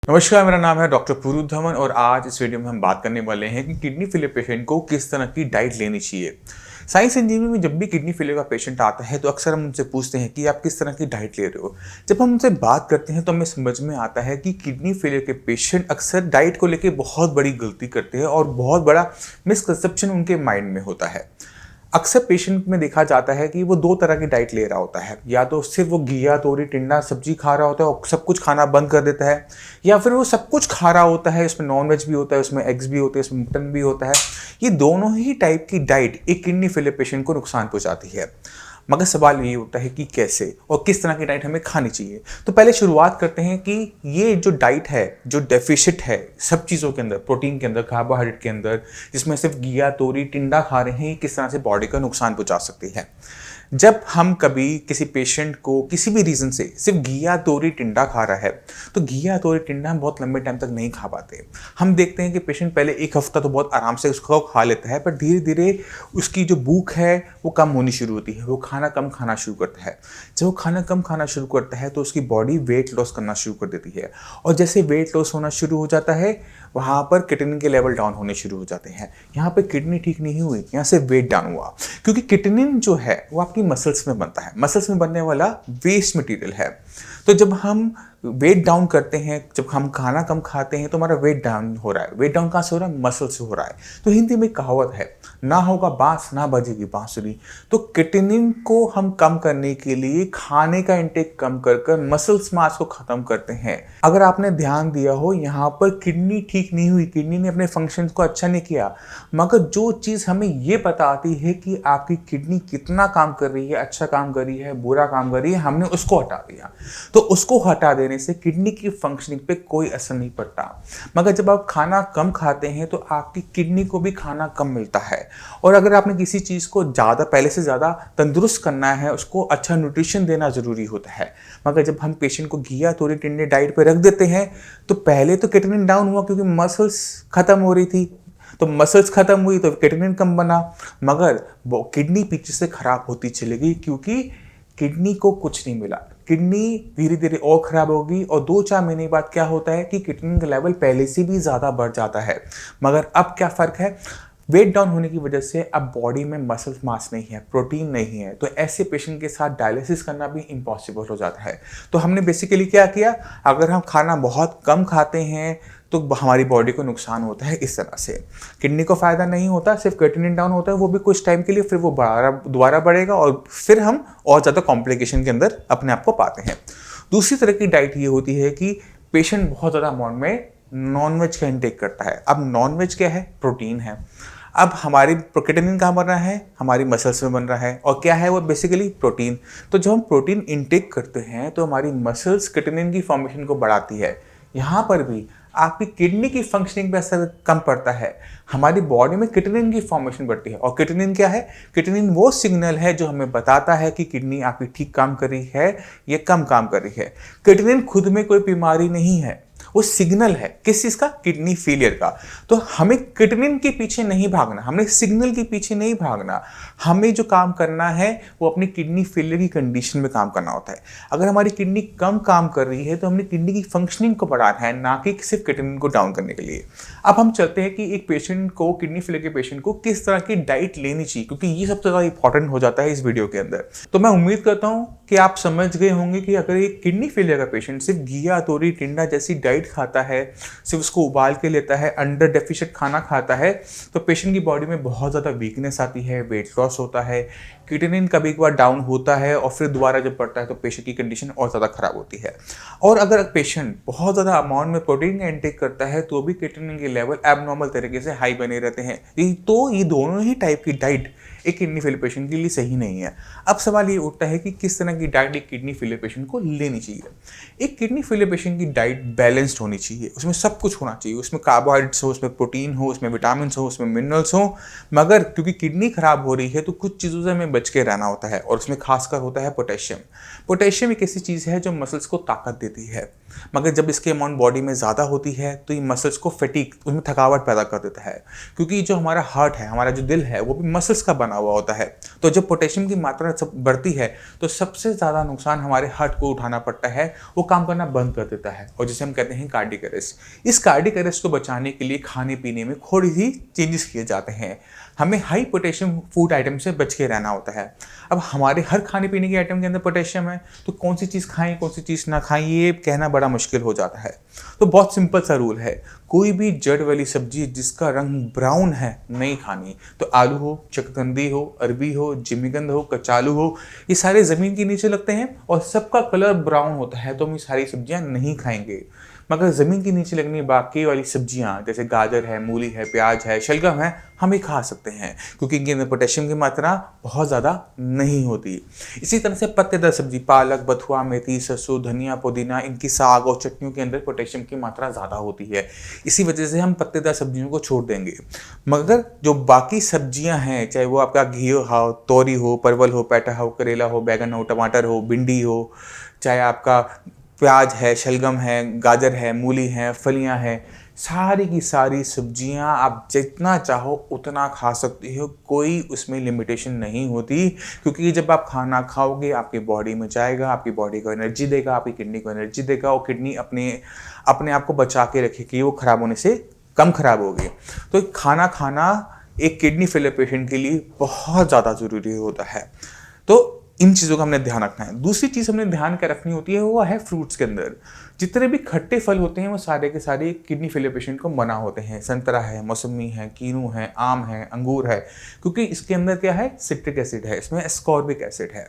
नमस्कार, मेरा नाम है डॉक्टर पुरु धवन और आज इस वीडियो में हम बात करने वाले हैं कि किडनी फेलियर पेशेंट को किस तरह की डाइट लेनी चाहिए। साइंस इंजीनियरिंग में जब भी किडनी फेलियर का पेशेंट आता है तो अक्सर हम उनसे पूछते हैं कि आप किस तरह की डाइट ले रहे हो। जब हम उनसे बात करते हैं तो हमें समझ में आता है कि किडनी फेलियर के पेशेंट अक्सर डाइट को लेकर बहुत बड़ी गलती करते हैं और बहुत बड़ा मिसकंसेप्शन उनके माइंड में होता है। अक्सर पेशेंट में देखा जाता है कि वो दो तरह की डाइट ले रहा होता है, या तो सिर्फ वो घिया तोरी टिंडा सब्जी खा रहा होता है और सब कुछ खाना बंद कर देता है, या फिर वो सब कुछ खा रहा होता है, उसमें नॉन वेज भी होता है, उसमें एग्स भी होते हैं, उसमें मटन भी होता है। ये दोनों ही टाइप की डाइट एक किडनी फेलियर पेशेंट को नुकसान पहुंचाती है। मगर सवाल ये होता है कि कैसे और किस तरह की डाइट हमें खानी चाहिए। तो पहले शुरुआत करते हैं कि ये जो डाइट है, जो डेफिशिट है सब चीज़ों के अंदर, प्रोटीन के अंदर, कार्बोहाइड्रेट के अंदर, जिसमें सिर्फ घिया तोरी टिंडा खा रहे हैं, ये किस तरह से बॉडी का नुकसान पहुंचा सकती है। जब हम कभी किसी पेशेंट को किसी भी रीज़न से सिर्फ घिया तोरी टिंडा खा रहा है तो घिया तोरी टिंडा हम बहुत लंबे टाइम तक नहीं खा पाते। हम देखते हैं कि पेशेंट पहले एक हफ्ता तो बहुत आराम से उसको खा लेता है, पर धीरे धीरे उसकी जो भूख है वो कम होनी शुरू होती है, वो खाना कम खाना शुरू करता है। जब वो खाना कम खाना शुरू करता है तो उसकी बॉडी वेट लॉस करना शुरू कर देती है, और जैसे वेट लॉस होना शुरू हो जाता है वहाँ पर किडनी के लेवल डाउन होने शुरू हो जाते हैं। यहाँ पे किडनी ठीक नहीं हुई, यहाँ से वेट डाउन हुआ, क्योंकि किडनी जो है वो आपकी मसल्स में बनता है, मसल्स में बनने वाला वेस्ट मटेरियल है। तो जब हम वेट डाउन करते हैं, जब हम खाना कम खाते हैं तो हमारा वेट डाउन हो रहा है। वेट डाउन कहाँ से हो रहा है? मसल से हो रहा है। तो हिंदी में कहावत है, ना होगा बांस ना बजेगी बांसुरी। तो किडनी को हम कम करने के लिए खाने का इंटेक कम कर कर मसल्स मास को खत्म करते हैं। अगर आपने ध्यान दिया हो, यहाँ पर किडनी ठीक नहीं हुई, किडनी ने अपने फंक्शन को अच्छा नहीं किया, मगर जो चीज़ हमें ये बताती है कि आपकी किडनी कितना काम कर रही है, अच्छा काम कर रही है, बुरा काम कर रही है, हमने उसको हटा दिया। तो उसको हटा देने से किडनी की फंक्शनिंग पे कोई असर नहीं पड़ता। मगर जब आप खाना कम खाते हैं तो आपकी किडनी को भी खाना कम मिलता है। और अगर आपने किसी चीज़ को ज़्यादा पहले से ज़्यादा तंदुरुस्त करना है, उसको अच्छा न्यूट्रिशन देना ज़रूरी होता है। मगर जब हम पेशेंट को घिया तोरी टिंडे डाइट पे रख देते हैं तो पहले तो किडनी डाउन हुआ क्योंकि मसल्स खत्म हो रही थी, तो मसल्स खत्म हुई तो किडनी कम बना, मगर वो किडनी पीछे से खराब होती चली गई क्योंकि किडनी को कुछ नहीं मिला। किडनी धीरे धीरे और खराब होगी और 2-4 महीने बाद क्या होता है कि किडनी का लेवल पहले से भी ज़्यादा बढ़ जाता है। मगर अब क्या फ़र्क है? वेट डाउन होने की वजह से अब बॉडी में मसल मास नहीं है, प्रोटीन नहीं है, तो ऐसे पेशेंट के साथ डायलिसिस करना भी इम्पॉसिबल हो जाता है। तो हमने बेसिकली क्या किया, अगर हम खाना बहुत कम खाते हैं तो हमारी बॉडी को नुकसान होता है इस तरह से। किडनी को फ़ायदा नहीं होता, सिर्फ क्रिएटिनिन डाउन होता है, वो भी कुछ टाइम के लिए, फिर वो दोबारा बढ़ेगा और फिर हम और ज़्यादा कॉम्प्लिकेशन के अंदर अपने आप को पाते हैं। दूसरी तरह की डाइट ये होती है कि पेशेंट बहुत ज़्यादा अमाउंट में नॉनवेज का इंटेक करता है। अब नॉनवेज क्या है? प्रोटीन है। अब हमारी क्रिएटिनिन कहाँ बन रहा है? हमारी मसल्स में बन रहा है, और क्या है वो? Basically protein. तो जब हम प्रोटीन इंटेक करते हैं तो हमारी मसल्स क्रिएटिनिन की फॉर्मेशन को बढ़ाती है। यहाँ पर भी आपकी किडनी की फंक्शनिंग पे असर कम पड़ता है, हमारी बॉडी में क्रिएटिनिन की फॉर्मेशन बढ़ती है। और क्रिएटिनिन क्या है? क्रिएटिनिन वो सिग्नल है जो हमें बताता है कि किडनी आपकी ठीक काम कर रही है या कम काम कर रही है। क्रिएटिनिन खुद में कोई बीमारी नहीं है, वो सिग्नल है। किस चीज़ का? किडनी फेलियर का। तो हमें क्रिएटिनिन के पीछे नहीं भागना, हमें सिग्नल के पीछे नहीं भागना, हमें जो काम करना है वो अपनी किडनी फेलियर की कंडीशन में काम करना होता है। अगर हमारी किडनी कम काम कर रही है तो हमने किडनी की फंक्शनिंग को बढ़ाना है, ना कि सिर्फ क्रिएटिनिन को डाउन करने के लिए। अब हम चलते हैं कि एक पेशेंट को, किडनी फेलियर के पेशेंट को किस तरह की डाइट लेनी चाहिए, क्योंकि ये सबसे ज़्यादा इंपॉर्टेंट हो जाता है इस वीडियो के अंदर। तो मैं उम्मीद करता हूँ कि आप समझ गए होंगे कि अगर एक किडनी फेलियर का पेशेंट सिर्फ घिया तोरी टिंडा जैसी डाइट खाता है, सिर्फ उसको उबाल के लेता है, अंडर डेफिशिएंट खाना खाता है, तो पेशेंट की बॉडी में बहुत ज़्यादा वीकनेस आती है, वेट लॉस होता है, क्रिएटिनिन कभी एक बार डाउन होता है और फिर दोबारा जब बढ़ता है तो पेशेंट की कंडीशन और ज़्यादा खराब होती है। और अगर पेशेंट बहुत ज़्यादा अमाउंट में प्रोटीन का इंटेक करता है तो भी क्रिएटिनिन के लेवल एबनॉर्मल तरीके से हाई बने रहते हैं। तो ये दोनों ही टाइप की डाइट एक किडनी फेलियर पेशेंट के लिए सही नहीं है। अब सवाल ये उठता है कि किस तरह की डाइट एक किडनी फेलियर पेशेंट को लेनी चाहिए। एक किडनी फेलियर पेशेंट की डाइट बैलेंस्ड होनी चाहिए, उसमें सब कुछ होना चाहिए, उसमें कार्बोहाइड्रेट्स हो, उसमें प्रोटीन हो, उसमें विटामिन हो, उसमें मिनरल्स हो। मगर क्योंकि किडनी खराब हो रही है तो कुछ चीज़ों से हमें बच के रहना होता है, और उसमें खासकर होता है पोटेशियम। पोटेशियम एक ऐसी चीज़ है जो मसल्स को ताकत देती है। मगर जब इसकी अमाउंट बॉडी में ज़्यादा होती है तो ये मसल्स को फटीग, उसमें थकावट पैदा कर देता है, क्योंकि जो हमारा हार्ट है, हमारा जो दिल है, वो भी मसल्स का बना हुआ होता है। तो जब पोटेशियम की मात्रा सब बढ़ती है तो सबसे ज़्यादा नुकसान हमारे हार्ट को उठाना पड़ता है, वो काम करना बंद कर देता है, और जिसे हम कहते हैं कार्डियक अरेस्ट। इस कार्डियक अरेस्ट को बचाने के लिए खाने पीने में थोड़ी सी चेंजेस किए जाते हैं। हमें हाई पोटेशियम फूड आइटम से बच के रहना होता है। अब हमारे हर खाने पीने के आइटम के अंदर पोटेशियम है, तो कौन सी चीज़ खाएं कौन सी चीज़ ना खाएं ये कहना बड़ा मुश्किल हो जाता है। तो बहुत सिंपल सा रूल है, कोई भी जड़ वाली सब्जी जिसका रंग ब्राउन है नहीं खानी। तो आलू हो, शकरकंदी हो, अरबी हो, जिमीकंद हो, कचालू हो, ये सारे ज़मीन के नीचे लगते हैं और सबका कलर ब्राउन होता है, तो हम ये सारी सब्जियां नहीं खाएंगे। मगर ज़मीन के नीचे लगने बाकी वाली सब्जियां जैसे गाजर है, मूली है, प्याज है, शलगम है, हम ये खा सकते हैं, क्योंकि इनके अंदर पोटेशियम की मात्रा बहुत ज़्यादा नहीं होती। इसी तरह से पत्तेदार सब्जी, पालक, बथुआ, मेथी, सरसों, धनिया, पुदीना, इनकी साग और चटनियों के अंदर पोटेशियम की मात्रा ज़्यादा होती है। इसी वजह से हम पत्तेदार सब्जियों को छोड़ देंगे। मगर जो बाकी सब्जियां हैं, चाहे वो आपका घियो हो, तोरी हो, परवल हो, पैठा हो, करेला हो, बैगन हो, टमाटर हो, भिंडी हो, चाहे आपका प्याज है, शलगम है, गाजर है, मूली है, फलियां हैं, सारी की सारी सब्जियां आप जितना चाहो उतना खा सकते हो, कोई उसमें लिमिटेशन नहीं होती। क्योंकि जब आप खाना खाओगे आपकी बॉडी में जाएगा, आपकी बॉडी को एनर्जी देगा, आपकी किडनी को एनर्जी देगा, और किडनी अपने आप को बचा के रखेगी, वो खराब होने से कम खराब होगी। तो खाना खाना एक किडनी फेलियर पेशेंट के लिए बहुत ज़्यादा ज़रूरी होता है। तो इन चीज़ों का हमने ध्यान रखना है। दूसरी चीज़ हमने ध्यान क्या रखनी होती है, वो है फ्रूट्स के अंदर जितने भी खट्टे फल होते हैं वो सारे के सारे किडनी फेलियर पेशेंट को मना होते हैं। संतरा है, मौसमी है, कीनू है, आम है, अंगूर है, क्योंकि इसके अंदर क्या है, सिट्रिक एसिड है, इसमें एस्कॉर्बिक एसिड है।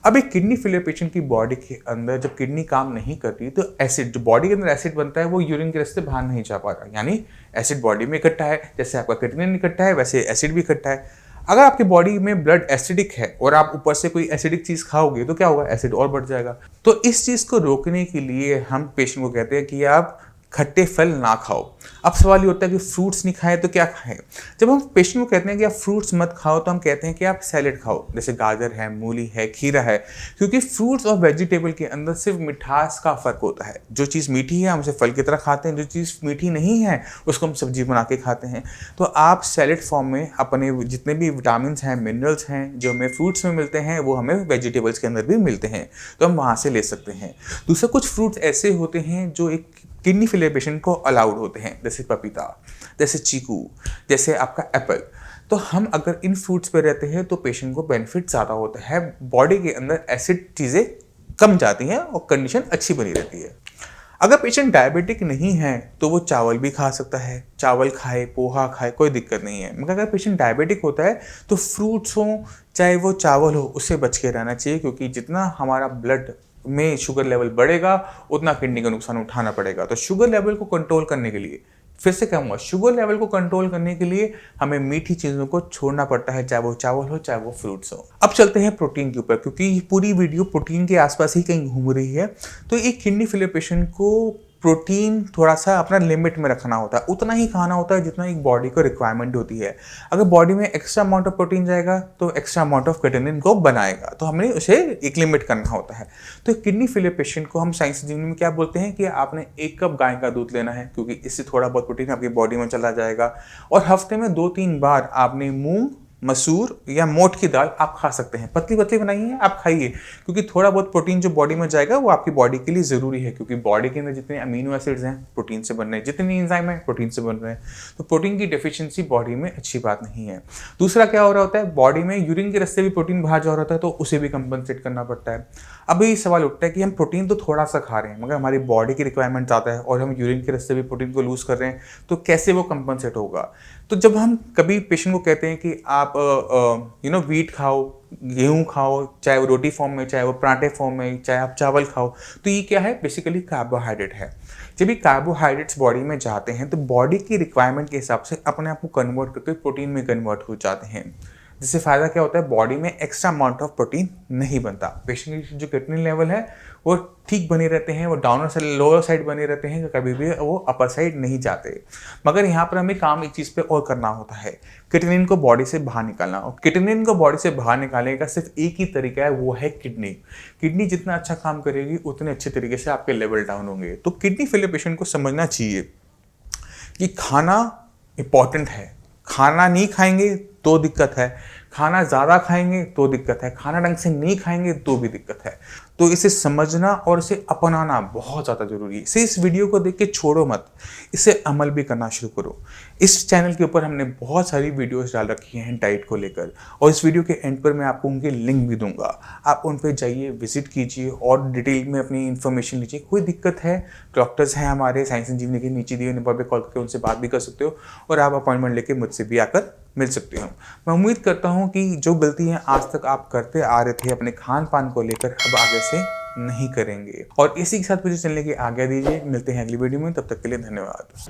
अब एक किडनी फेलियर पेशेंट की बॉडी के अंदर जब किडनी काम नहीं करती तो एसिड, जो बॉडी के अंदर एसिड बनता है वो यूरिन के रास्ते बाहर नहीं जा पा रहा, यानी एसिड बॉडी में इकट्ठा है। जैसे आपका किडनी इकट्ठा है वैसे एसिड भी इकट्ठा है। अगर आपकी बॉडी में ब्लड एसिडिक है और आप ऊपर से कोई एसिडिक चीज़ खाओगे तो क्या होगा, एसिड और बढ़ जाएगा। तो इस चीज़ को रोकने के लिए हम पेशेंट को कहते हैं कि आप खट्टे फल ना खाओ। अब सवाल ये होता है कि फ्रूट्स नहीं खाएं तो क्या खाएं। जब हम पेशेंट को कहते हैं कि आप फ्रूट्स मत खाओ तो हम कहते हैं कि आप सैलेड खाओ, जैसे गाजर है, मूली है, खीरा है, क्योंकि फ्रूट्स और वेजिटेबल के अंदर सिर्फ मिठास का फ़र्क होता है। जो चीज़ मीठी है हम उसे फल की तरह खाते हैं, जो चीज़ मीठी नहीं है उसको हम सब्जी बना के खाते हैं। तो आप सैलेड फॉर्म में अपने जितने भी विटामिन हैं, मिनरल्स हैं जो हमें फ्रूट्स में मिलते हैं वो हमें वेजिटेबल्स के अंदर भी मिलते हैं, तो हम वहाँ से ले सकते हैं। दूसरा, कुछ फ्रूट्स ऐसे होते हैं जो एक किडनी फेलियर पेशेंट को अलाउड होते हैं, जैसे पपीता, जैसे चीकू, जैसे आपका एप्पल। तो हम अगर इन फ्रूट्स पे रहते हैं तो पेशेंट को बेनिफिट ज़्यादा होता है, बॉडी के अंदर एसिड चीज़ें कम जाती हैं और कंडीशन अच्छी बनी रहती है। अगर पेशेंट डायबिटिक नहीं है तो वो चावल भी खा सकता है, चावल खाए, पोहा खाए, कोई दिक्कत नहीं है। मगर अगर पेशेंट डायबिटिक होता है तो फ्रूट्स हो चाहे वो चावल हो उससे बच के रहना चाहिए, क्योंकि जितना हमारा ब्लड में शुगर लेवल बढ़ेगा उतना किडनी का नुकसान उठाना पड़ेगा। तो शुगर लेवल को कंट्रोल करने के लिए, फिर से क्या हुआ, शुगर लेवल को कंट्रोल करने के लिए हमें मीठी चीज़ों को छोड़ना पड़ता है, चाहे वो चावल हो चाहे वो फ्रूट्स हो। अब चलते हैं प्रोटीन के ऊपर, क्योंकि पूरी वीडियो प्रोटीन के आसपास ही कहीं घूम रही है। तो एक किडनी फेलियर पेशेंट को प्रोटीन थोड़ा सा अपना लिमिट में रखना होता है, उतना ही खाना होता है जितना एक बॉडी को रिक्वायरमेंट होती है। अगर बॉडी में एक्स्ट्रा अमाउंट ऑफ प्रोटीन जाएगा तो एक्स्ट्रा अमाउंट ऑफ क्रिएटिनिन को बनाएगा, तो हमें उसे एक लिमिट करना होता है। तो किडनी फेलियर पेशेंट को हम साइंस जीवन में क्या बोलते हैं कि आपने 1 कप गाय का दूध लेना है, क्योंकि इससे थोड़ा बहुत प्रोटीन आपकी बॉडी में चला जाएगा। और हफ्ते में 2-3 बार आपने मूंग, मसूर या मोठ की दाल आप खा सकते हैं, पतली पतली बनाइए आप खाइए, क्योंकि थोड़ा बहुत प्रोटीन जो बॉडी में जाएगा वो आपकी बॉडी के लिए ज़रूरी है, क्योंकि बॉडी के अंदर जितने अमीनो एसिड्स हैं प्रोटीन से बन रहे हैं, जितनी एंजाइम है प्रोटीन से बन रहे हैं। तो प्रोटीन की डेफिशिएंसी बॉडी में अच्छी बात नहीं है। दूसरा क्या हो रहा होता है, बॉडी में यूरिन के रास्ते भी प्रोटीन बाहर जा रहा होता है, तो उसे भी कंपनसेट करना पड़ता है। अब ये सवाल उठता है कि हम प्रोटीन तो थोड़ा सा खा रहे हैं मगर हमारी बॉडी की रिक्वायरमेंट ज़्यादा है और हम यूरिन के रास्ते भी प्रोटीन को लूज़ कर रहे हैं, तो कैसे वो कंपनसेट होगा। तो जब हम कभी पेशेंट को कहते हैं कि आप व्हीट खाओ, गेहूं खाओ, चाहे वो रोटी फॉर्म में, चाहे वो पराठे फॉर्म में, चाहे आप चावल खाओ, तो ये क्या है, बेसिकली कार्बोहाइड्रेट है। जब ये कार्बोहाइड्रेट्स बॉडी में जाते हैं तो बॉडी की रिक्वायरमेंट के हिसाब से अपने आप को कन्वर्ट करके प्रोटीन में कन्वर्ट हो जाते हैं। जिससे फ़ायदा क्या होता है, बॉडी में एक्स्ट्रा अमाउंट ऑफ प्रोटीन नहीं बनता। पेशेंट की जो क्रिएटिनिन लेवल है वो ठीक बने रहते हैं, वो डाउनर से लोअर साइड बने रहते हैं, कभी भी वो अपर साइड नहीं जाते। मगर यहाँ पर हमें काम एक चीज़ पे और करना होता है, क्रिएटिनिन को बॉडी से बाहर निकालना। और क्रिएटिनिन को बॉडी से बाहर निकालने का सिर्फ एक ही तरीका है, वो है किडनी। किडनी जितना अच्छा काम करेगी उतने अच्छे तरीके से आपके लेवल डाउन होंगे। तो किडनी फेलियर पेशेंट को समझना चाहिए कि खाना इंपॉर्टेंट है, खाना नहीं खाएंगे तो दिक्कत है, खाना ज़्यादा खाएंगे तो दिक्कत है, खाना ढंग से नहीं खाएंगे तो भी दिक्कत है। तो इसे समझना और इसे अपनाना बहुत ज़्यादा ज़रूरी है। इसे इस वीडियो को देख के छोड़ो मत, इसे अमल भी करना शुरू करो। इस चैनल के ऊपर हमने बहुत सारी वीडियोस डाल रखी हैं डाइट को लेकर, और इस वीडियो के एंड पर मैं आपको उनके लिंक भी दूंगा। आप उन पर जाइए, विजिट कीजिए और डिटेल में अपनी इन्फॉर्मेशन लीजिए। कोई दिक्कत है, डॉक्टर्स हैं हमारे साइंस संजीवनी के नीचे दिए नंबर पर कॉल करके उनसे बात भी कर सकते हो, और आप अपॉइंटमेंट लेके मुझसे भी आकर मिल सकते हो। मैं उम्मीद करता हूँ कि जो गलतियाँ आज तक आप करते आ रहे थे अपने खान पान को लेकर, अब आगे से नहीं करेंगे। और इसी के साथ मुझे चलने की आज्ञा दीजिए। मिलते हैं अगली वीडियो में, तब तक के लिए धन्यवाद।